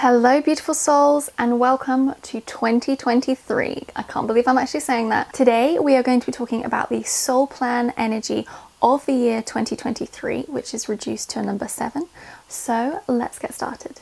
Hello beautiful souls and welcome to 2023. I can't believe I'm actually saying that. Today we are going to be talking about the soul plan energy of the year 2023, which is reduced to a number 7. So let's get started.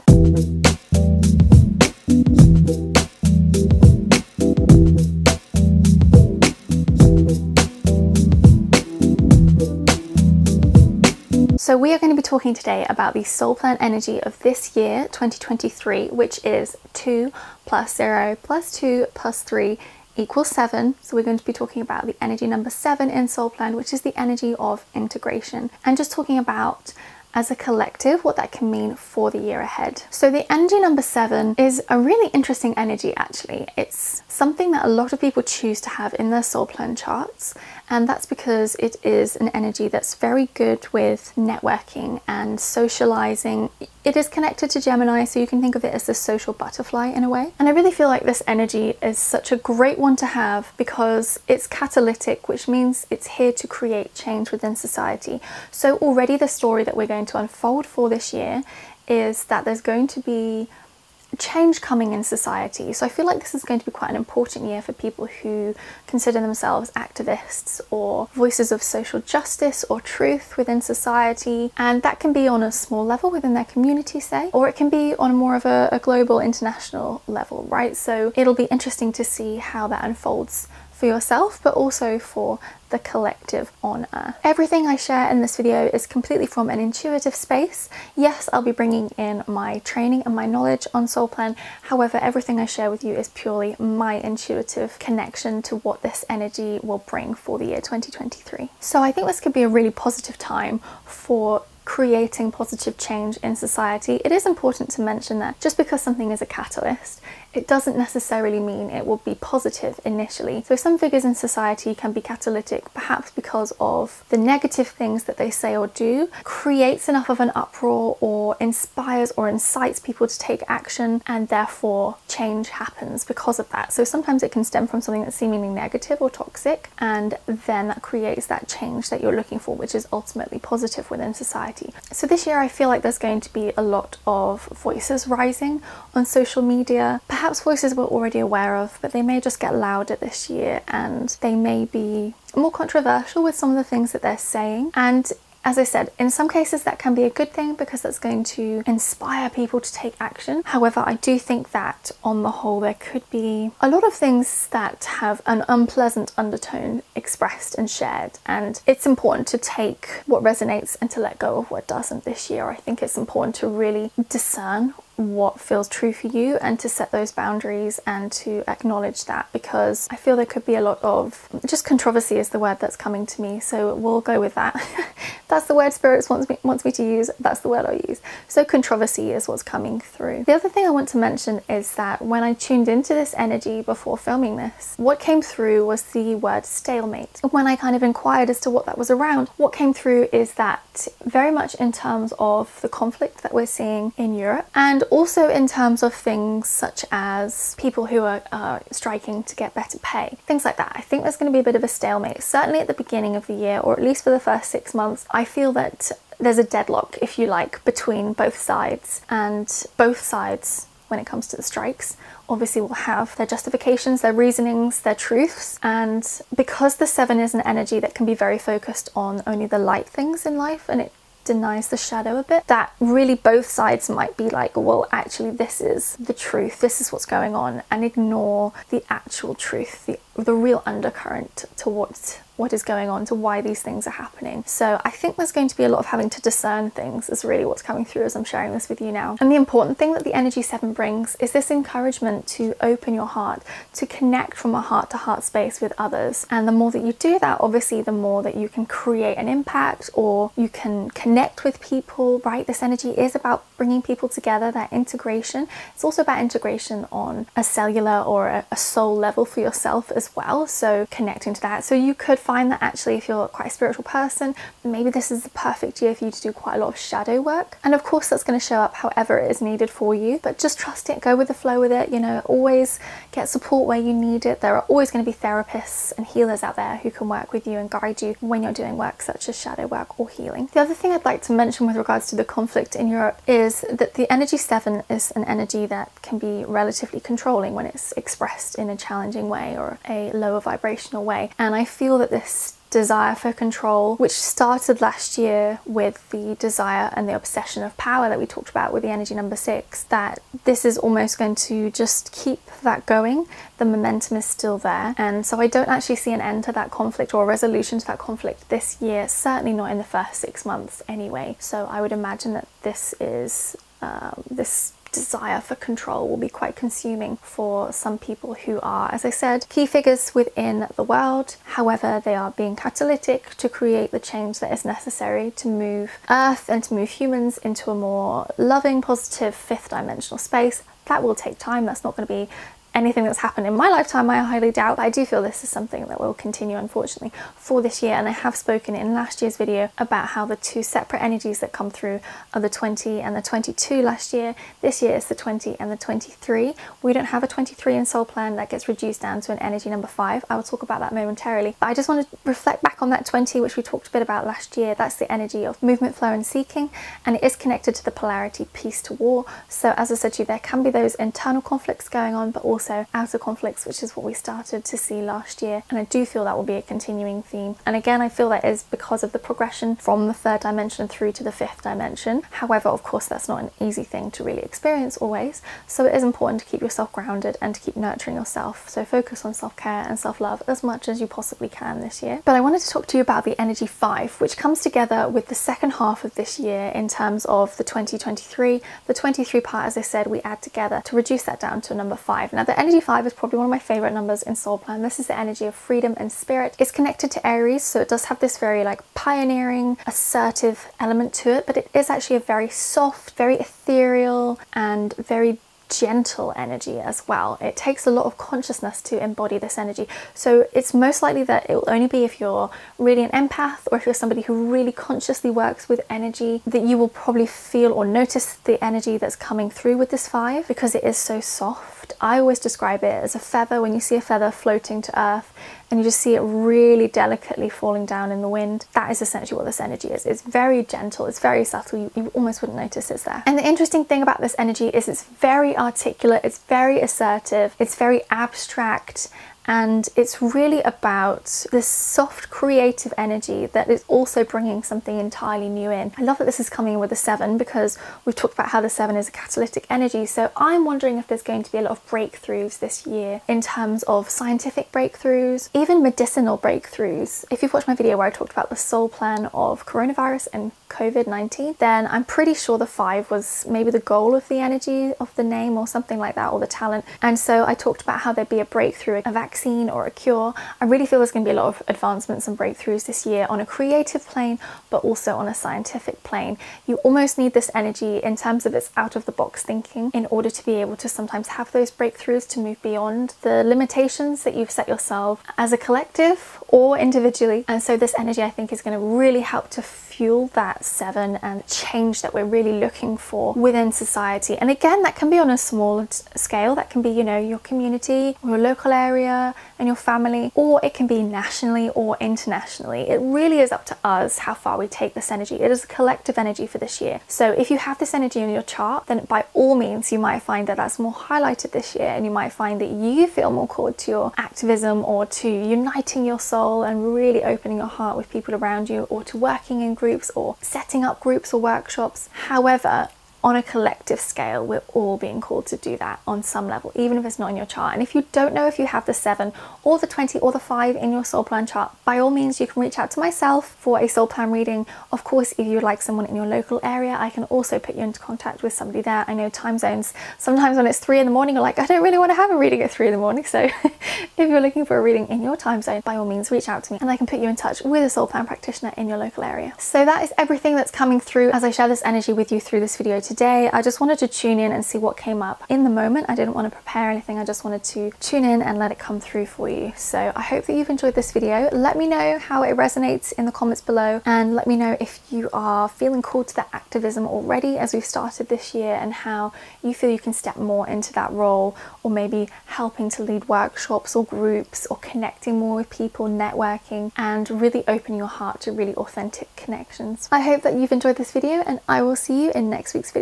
So we are going to be talking today about the soul plan energy of this year, 2023, which is 2 plus 0 plus 2 plus 3 equals 7. So we're going to be talking about the energy number 7 in soul plan, which is the energy of integration, and just talking about as a collective what that can mean for the year ahead. So the energy number 7 is a really interesting energy actually. It's something that a lot of people choose to have in their soul plan charts, and that's because it is an energy that's very good with networking and socializing. It is connected to Gemini, so you can think of it as the social butterfly in a way. And I really feel like this energy is such a great one to have because it's catalytic, which means it's here to create change within society. So already the story that we're going to unfold for this year is that there's going to be change coming in society. So I feel like this is going to be quite an important year for people who consider themselves activists or voices of social justice or truth within society, and that can be on a small level within their community, say, or it can be on more of a global international level, right? So it'll be interesting to see how that unfolds for yourself, but also for the collective on Earth. Everything I share in this video is completely from an intuitive space. Yes, I'll be bringing in my training and my knowledge on soul plan. However, everything I share with you is purely my intuitive connection to what this energy will bring for the year 2023. So I think this could be a really positive time for creating positive change in society. It is important to mention that just because something is a catalyst, it doesn't necessarily mean it will be positive initially. So some figures in society can be catalytic, perhaps because of the negative things that they say or do, creates enough of an uproar or inspires or incites people to take action, and therefore change happens because of that. So sometimes it can stem from something that's seemingly negative or toxic, and then that creates that change that you're looking for, which is ultimately positive within society. So this year I feel like there's going to be a lot of voices rising on social media. Perhaps voices we're already aware of, but they may just get louder this year and they may be more controversial with some of the things that they're saying. And as I said, in some cases that can be a good thing because that's going to inspire people to take action. However, I do think that on the whole there could be a lot of things that have an unpleasant undertone expressed and shared, and it's important to take what resonates and to let go of what doesn't this year. I think it's important to really discern what feels true for you and to set those boundaries and to acknowledge that, because I feel there could be a lot of just controversy is the word that's coming to me, so we'll go with that. That's the word spirits wants me to use, that's the word I'll use. So controversy is what's coming through. The other thing I want to mention is that when I tuned into this energy before filming this, what came through was the word stalemate. When I kind of inquired as to what that was around, what came through is that very much in terms of the conflict that we're seeing in Europe, and also in terms of things such as people who are striking to get better pay, things like that. I think there's going to be a bit of a stalemate, certainly at the beginning of the year, or at least for the first 6 months. I feel that there's a deadlock, if you like, between both sides, and both sides, when it comes to the strikes, obviously will have their justifications, their reasonings, their truths. And because the 7 is an energy that can be very focused on only the light things in life, and it denies the shadow a bit, that really both sides might be like, well, actually this is the truth, this is what's going on, and ignore the actual truth, the real undercurrent to what is going on, to why these things are happening. So I think there's going to be a lot of having to discern things is really what's coming through as I'm sharing this with you now. And the important thing that the energy 7 brings is this encouragement to open your heart, to connect from a heart-to-heart space with others. And the more that you do that, obviously the more that you can create an impact, or you can connect with people, right? This energy is about bringing people together, that integration. It's also about integration on a cellular or a soul level for yourself as well, so connecting to that. So you could find that actually if you're quite a spiritual person, maybe this is the perfect year for you to do quite a lot of shadow work. And of course that's going to show up however it is needed for you, but just trust it, go with the flow with it, you know, always get support where you need it. There are always going to be therapists and healers out there who can work with you and guide you when you're doing work such as shadow work or healing. The other thing I'd like to mention with regards to the conflict in Europe is that the energy 7 is an energy that can be relatively controlling when it's expressed in a challenging way or a lower vibrational way. And I feel that this desire for control, which started last year with the desire and the obsession of power that we talked about with the energy number 6, that this is almost going to just keep that going. The momentum is still there, and so I don't actually see an end to that conflict or a resolution to that conflict this year, certainly not in the first 6 months anyway. So I would imagine that this is this desire for control will be quite consuming for some people who are, as I said, key figures within the world. However, they are being catalytic to create the change that is necessary to move Earth and to move humans into a more loving, positive 5th dimensional space. That will take time. That's not going to be anything that's happened in my lifetime, I highly doubt. But I do feel this is something that will continue, unfortunately, for this year. And I have spoken in last year's video about how the 2 separate energies that come through are the 20 and the 22 last year. This year it's the 20 and the 23. We don't have a 23 in soul plan. That gets reduced down to an energy number 5. I will talk about that momentarily. But I just want to reflect back on that 20, which we talked a bit about last year. That's the energy of movement, flow and seeking, and it is connected to the polarity peace to war. So as I said to you, there can be those internal conflicts going on, but also outer conflicts, which is what we started to see last year. And I do feel that will be a continuing theme. And again, I feel that is because of the progression from the 3rd dimension through to the 5th dimension. However, of course, that's not an easy thing to really experience always. So it is important to keep yourself grounded and to keep nurturing yourself. So focus on self-care and self-love as much as you possibly can this year. But I wanted to talk to you about the energy 5, which comes together with the second half of this year in terms of the 2023. The 23 part, as I said, we add together to reduce that down to a number 5. Now, the energy 5 is probably one of my favorite numbers in soul plan. This is the energy of freedom and spirit. It's connected to Aries, so it does have this very like pioneering, assertive element to it, but it is actually a very soft, very ethereal and very gentle energy as well. It takes a lot of consciousness to embody this energy. So it's most likely that it will only be if you're really an empath or if you're somebody who really consciously works with energy that you will probably feel or notice the energy that's coming through with this 5, because it is so soft. I always describe it as a feather. When you see a feather floating to earth and you just see it really delicately falling down in the wind, that is essentially what this energy is. It's very gentle, it's very subtle, you almost wouldn't notice it's there. And the interesting thing about this energy is it's very articulate, it's very assertive, it's very abstract, and it's really about this soft creative energy that is also bringing something entirely new in. I love that this is coming in with the 7, because we've talked about how the 7 is a catalytic energy. So I'm wondering if there's going to be a lot of breakthroughs this year in terms of scientific breakthroughs, even medicinal breakthroughs. If you've watched my video where I talked about the soul plan of coronavirus and COVID-19, then I'm pretty sure the 5 was maybe the goal of the energy of the name or something like that, or the talent. And so I talked about how there'd be a breakthrough, a vaccine or a cure. I really feel there's going to be a lot of advancements and breakthroughs this year on a creative plane, but also on a scientific plane. You almost need this energy in terms of its out of the box thinking in order to be able to sometimes have those breakthroughs, to move beyond the limitations that you've set yourself as a collective or individually. And so this energy, I think, is going to really help to fuel that 7 and change that we're really looking for within society. And again, that can be on a small scale. That can be, you know, your community or your local area and your family, or it can be nationally or internationally. It really is up to us how far we take this energy. It is a collective energy for this year. So if you have this energy in your chart, then by all means you might find that that's more highlighted this year, and you might find that you feel more called to your activism or to uniting your soul and really opening your heart with people around you, or to working in groups or setting up groups or workshops. However, on a collective scale, we're all being called to do that on some level, even if it's not in your chart. And if you don't know if you have the 7 or the 20 or the 5 in your soul plan chart, by all means you can reach out to myself for a soul plan reading. Of course, if you would like someone in your local area, I can also put you into contact with somebody there. I know time zones, sometimes when it's 3 in the morning, you're like, I don't really want to have a reading at 3 in the morning. So if you're looking for a reading in your time zone, by all means reach out to me and I can put you in touch with a soul plan practitioner in your local area. So that is everything that's coming through as I share this energy with you through this video today. today I just wanted to tune in and see what came up. In the moment, I didn't want to prepare anything. I just wanted to tune in and let it come through for you. So I hope that you've enjoyed this video. Let me know how it resonates in the comments below, and let me know if you are feeling called to that activism already as we've started this year, and how you feel you can step more into that role, or maybe helping to lead workshops or groups, or connecting more with people, networking, and really opening your heart to really authentic connections. I hope that you've enjoyed this video, and I will see you in next week's video.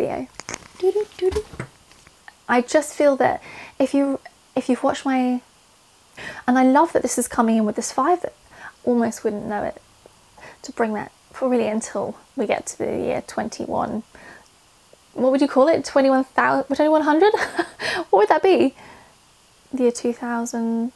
I just feel that if you've watched my, and I love that this is coming in with this 5, that almost wouldn't know it, to bring that for really until we get to the year 21. What would you call it? 21,000, 2100? What would that be? The year 2000.